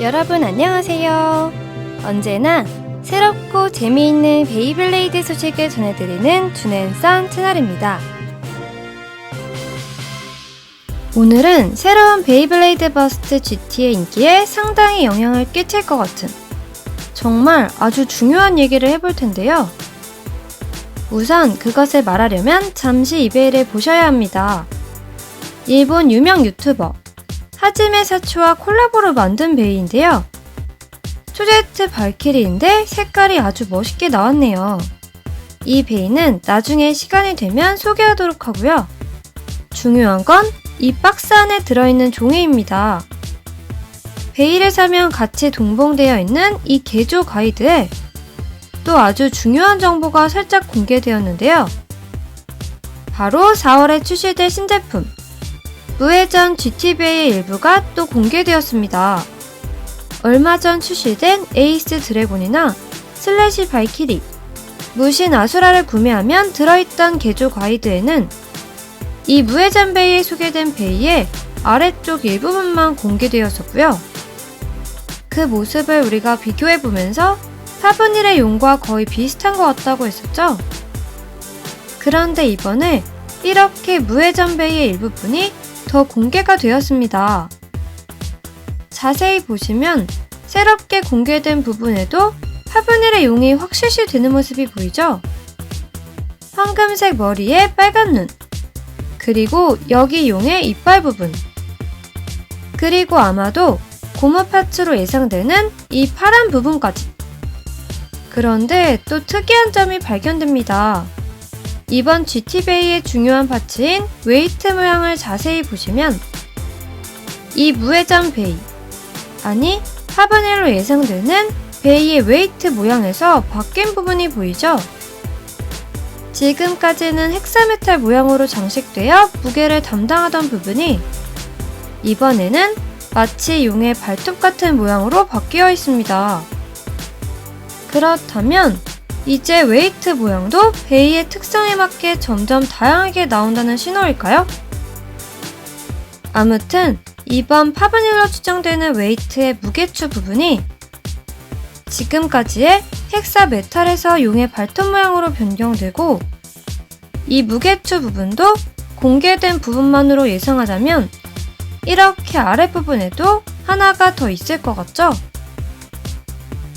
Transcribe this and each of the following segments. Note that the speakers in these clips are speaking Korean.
여러분 안녕하세요. 언제나 새롭고 재미있는 베이블레이드 소식을 전해드리는 준앤선 채널입니다. 오늘은 새로운 베이블레이드 버스트 GT의 인기에 상당히 영향을 끼칠 것 같은 정말 아주 중요한 얘기를 해볼 텐데요. 우선 그것을 말하려면 잠시 이베이를 보셔야 합니다. 일본 유명 유튜버 하지메 사츠와 콜라보로 만든 베이인데요. 초제트 발키리인데 색깔이 아주 멋있게 나왔네요. 이 베이는 나중에 시간이 되면 소개하도록 하고요. 중요한 건 이 박스 안에 들어있는 종이입니다. 베이를 사면 같이 동봉되어 있는 이 개조 가이드에 또 아주 중요한 정보가 살짝 공개되었는데요. 바로 4월에 출시될 신제품 무회전 GT베이의 일부가 또 공개되었습니다. 얼마 전 출시된 에이스 드래곤이나 슬래시 발키리, 무신 아수라를 구매하면 들어있던 개조 가이드에는 이 무회전 베이에 소개된 베이의 아래쪽 일부분만 공개되었었고요. 그 모습을 우리가 비교해보면서 파브닐의 용과 거의 비슷한 것 같다고 했었죠? 그런데 이번에 이렇게 무회전 베이의 일부분이 더 공개가 되었습니다. 자세히 보시면 새롭게 공개된 부분에도 파브닐의 용이 확실시 되는 모습이 보이죠? 황금색 머리에 빨간 눈, 그리고 여기 용의 이빨 부분, 그리고 아마도 고무 파츠로 예상되는 이 파란 부분까지. 그런데 또 특이한 점이 발견됩니다. 이번 GT베이의 중요한 파츠인 웨이트 모양을 자세히 보시면 이 무회전 베이, 아니 파브닐로 예상되는 베이의 웨이트 모양에서 바뀐 부분이 보이죠? 지금까지는 헥사메탈 모양으로 장식되어 무게를 담당하던 부분이 이번에는 마치 용의 발톱 같은 모양으로 바뀌어 있습니다. 그렇다면 이제 웨이트 모양도 베이의 특성에 맞게 점점 다양하게 나온다는 신호일까요? 아무튼 이번 파브닐로 추정되는 웨이트의 무게추 부분이 지금까지의 헥사 메탈에서 용의 발톱 모양으로 변경되고 이 무게추 부분도 공개된 부분만으로 예상하자면 이렇게 아랫부분에도 하나가 더 있을 것 같죠?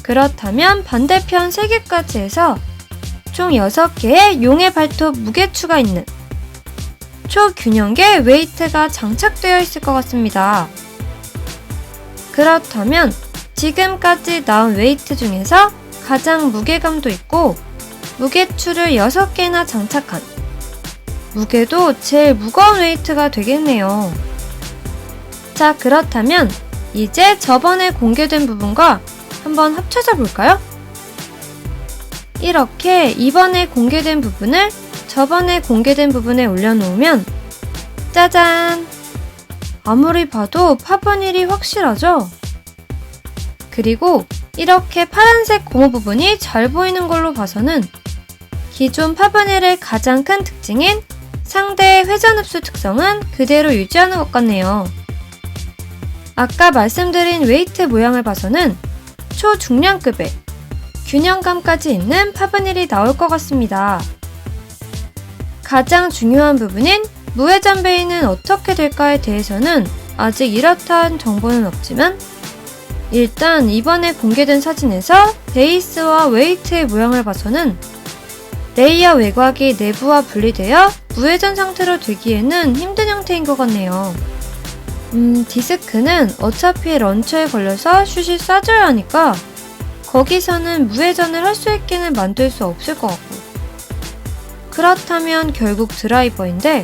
그렇다면 반대편 3개까지 해서 총 6개의 용의 발톱 무게추가 있는 초균형계 웨이트가 장착되어 있을 것 같습니다. 그렇다면 지금까지 나온 웨이트 중에서 가장 무게감도 있고 무게추를 6개나 장착한 무게도 제일 무거운 웨이트가 되겠네요. 자, 그렇다면 이제 저번에 공개된 부분과 한번 합쳐져 볼까요? 이렇게 이번에 공개된 부분을 저번에 공개된 부분에 올려놓으면 짜잔! 아무리 봐도 파브닐이 확실하죠? 그리고 이렇게 파란색 고무 부분이 잘 보이는 걸로 봐서는 기존 파브닐의 가장 큰 특징인 상대의 회전 흡수 특성은 그대로 유지하는 것 같네요. 아까 말씀드린 웨이트 모양을 봐서는 초중량급의 균형감까지 있는 파브닐이 나올 것 같습니다. 가장 중요한 부분인 무회전 베이는 어떻게 될까에 대해서는 아직 이렇다는 정보는 없지만 일단 이번에 공개된 사진에서 베이스와 웨이트의 모양을 봐서는 레이어 외곽이 내부와 분리되어 무회전 상태로 되기에는 힘든 형태인 것 같네요. 디스크는 어차피 런처에 걸려서 슛이 쏴줘야 하니까 거기서는 무회전을 할 수 있게는 만들 수 없을 것 같고, 그렇다면 결국 드라이버인데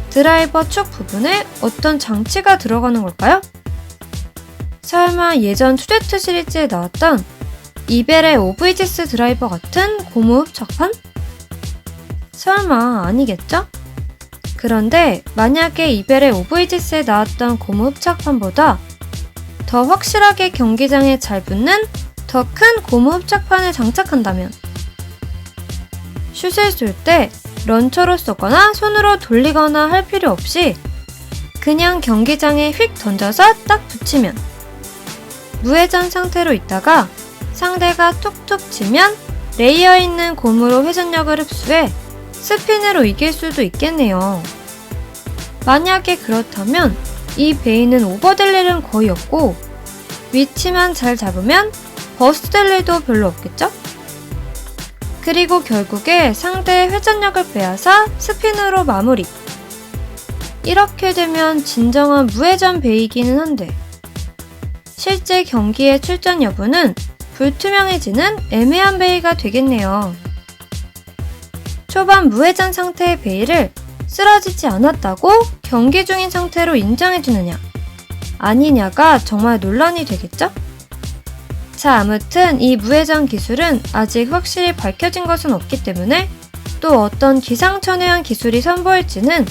드라이버 축 부분에 어떤 장치가 들어가는 걸까요? 설마 예전 초제트 시리즈에 나왔던 이벨의 오브이지스 드라이버 같은 고무 흡착판? 설마 아니겠죠? 그런데 만약에 이벨의 오브이지스에 나왔던 고무 흡착판보다 더 확실하게 경기장에 잘 붙는 더 큰 고무 흡착판을 장착한다면 슛을 쏠 때 런처로 쏘거나 손으로 돌리거나 할 필요 없이 그냥 경기장에 휙 던져서 딱 붙이면 무회전 상태로 있다가 상대가 툭툭 치면 레이어 있는 곰으로 회전력을 흡수해 스핀으로 이길 수도 있겠네요. 만약에 그렇다면 이 베인은 오버될 일은 거의 없고 위치만 잘 잡으면 버스트 될 일도 별로 없겠죠? 그리고 결국에 상대의 회전력을 빼앗아 스핀으로 마무리. 이렇게 되면 진정한 무회전 베이기는 한데 실제 경기의 출전 여부는 불투명해지는 애매한 베이가 되겠네요. 초반 무회전 상태의 베이를 쓰러지지 않았다고 경기 중인 상태로 인정해주느냐 아니냐가 정말 논란이 되겠죠? 자, 아무튼 이 무회전 기술은 아직 확실히 밝혀진 것은 없기 때문에 또 어떤 기상천외한 기술이 선보일지는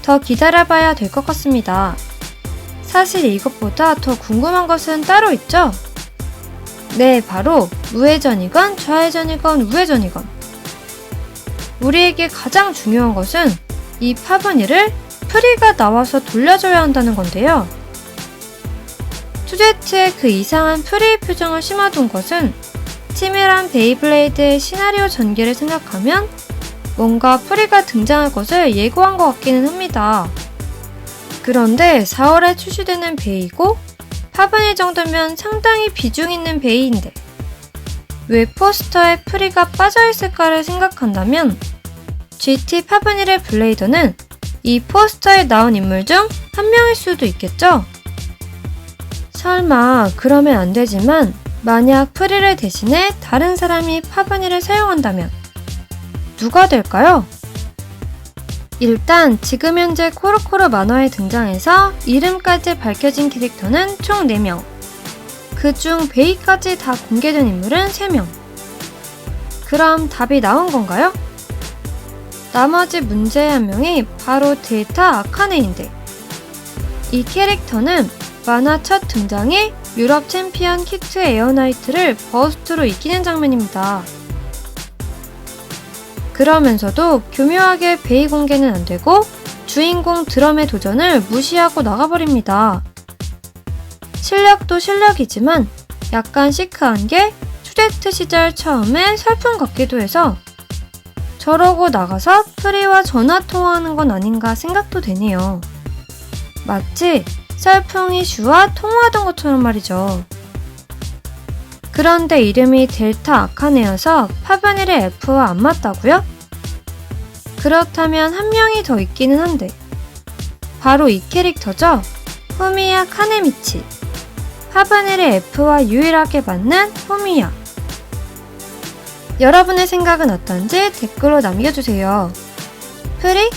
더 기다려봐야 될 것 같습니다. 사실 이것보다 더 궁금한 것은 따로 있죠? 네, 바로 무회전이건 좌회전이건 우회전이건 우리에게 가장 중요한 것은 이 파브니를 프리가 나와서 돌려줘야 한다는 건데요. 투제트의 그 이상한 프리의 표정을 심어둔 것은 치밀한 베이블레이드의 시나리오 전개를 생각하면 뭔가 프리가 등장할 것을 예고한 것 같기는 합니다. 그런데 4월에 출시되는 베이고 파브니 정도면 상당히 비중 있는 베이인데 왜 포스터에 프리가 빠져있을까를 생각한다면 GT 파브니의 블레이더는 이 포스터에 나온 인물 중 한 명일 수도 있겠죠? 설마 그러면 안 되지만 만약 프리를 대신해 다른 사람이 파브니를 사용한다면 누가 될까요? 일단 지금 현재 코로코로 만화에 등장해서 이름까지 밝혀진 캐릭터는 총 4명. 그중 베이까지 다 공개된 인물은 3명. 그럼 답이 나온 건가요? 나머지 문제의 한 명이 바로 델타 아카네인데 이 캐릭터는 만화 첫 등장에 유럽 챔피언 키트 에어나이트를 버스트로 이기는 장면입니다. 그러면서도 교묘하게 베이 공개는 안되고 주인공 드럼의 도전을 무시하고 나가버립니다. 실력도 실력이지만 약간 시크한 게 투제트 시절 처음에 설품 같기도 해서 저러고 나가서 프리와 전화통화하는 건 아닌가 생각도 되네요. 마치 썰풍이 슈와 통화하던 것처럼 말이죠. 그런데 이름이 델타 아카네여서 파브니의 F와 안 맞다고요? 그렇다면 한 명이 더 있기는 한데 바로 이 캐릭터죠. 후미야 카네미치. 파브니의 F와 유일하게 맞는 후미야. 여러분의 생각은 어떤지 댓글로 남겨주세요. 프리?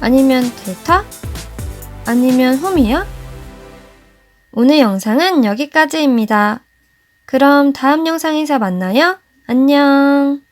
아니면 델타? 아니면 후미야? 오늘 영상은 여기까지입니다. 그럼 다음 영상에서 만나요. 안녕.